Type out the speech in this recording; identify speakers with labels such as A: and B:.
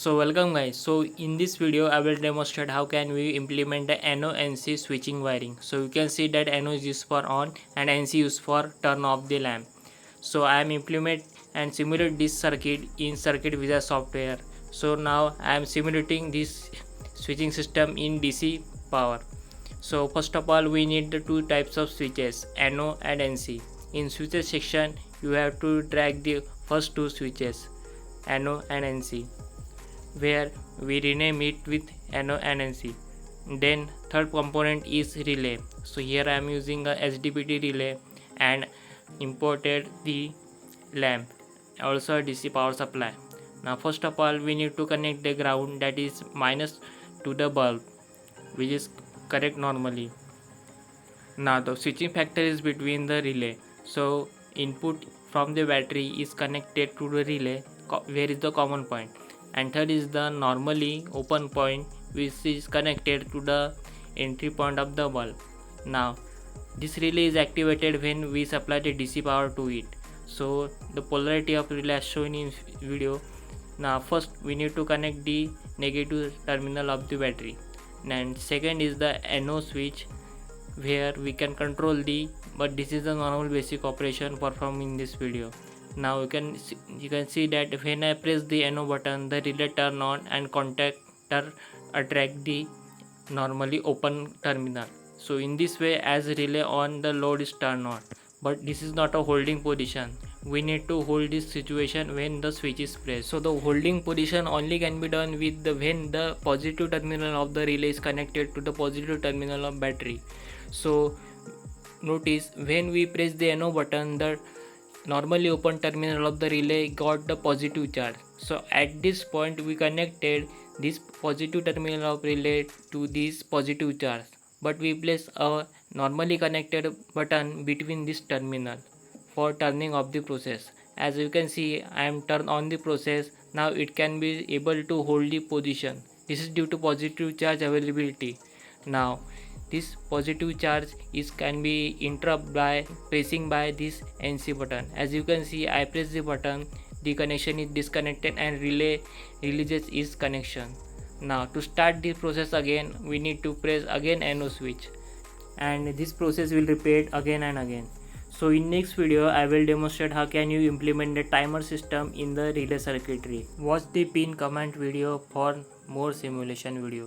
A: So welcome guys. So in this video I will demonstrate how can we implement the NO NC switching wiring. So you can see that NO is used for on and NC used for turn off the lamp. So I am implement and simulate this circuit in circuitwizard software. So now I am simulating this switching system in DC power. So first of all we need the two types of switches, NO and NC. In switches section you have to drag the first two switches, NO and NC, where we rename it with NO and NC. Then third component is relay. So here I am using a SDPT relay and imported the lamp, also a DC power supply. Now first of all we need to connect the ground, that is minus, to the bulb, which is correct normally. Now the switching factor is between the relay. So input from the battery is connected to the relay where is the common point, and third is the normally open point which is connected to the entry point of the bulb. Now this relay is activated when we supply the DC power to it. So the polarity of relay as shown in video. Now first we need to connect the negative terminal of the battery, and second is the NO switch where we can control the, but this is the normal basic operation performed in this video. Now you can see that when I press the NO button, the relay turn on and contactor attract the normally open terminal. So in this way, as relay on, the load is turned on, but this is not a holding position. We need to hold this situation when the switch is pressed. So the holding position only can be done with when the positive terminal of the relay is connected to the positive terminal of battery. So notice when we press the NO button, the normally open terminal of the relay got the positive charge. So at this point we connected this positive terminal of relay to this positive charge, but we place a normally connected button between this terminal for turning off the process. As you can see, I am turned on the process. Now it can be able to hold the position. This is due to positive charge availability. Now this positive charge can be interrupted by pressing by this NC button. As you can see, I press the button, the connection is disconnected and relay releases its connection. Now to start the process again, we need to press again NO switch, and this process will repeat again and again. So in next video I will demonstrate how can you implement the timer system in the relay circuitry. Watch the pin comment video for more simulation video.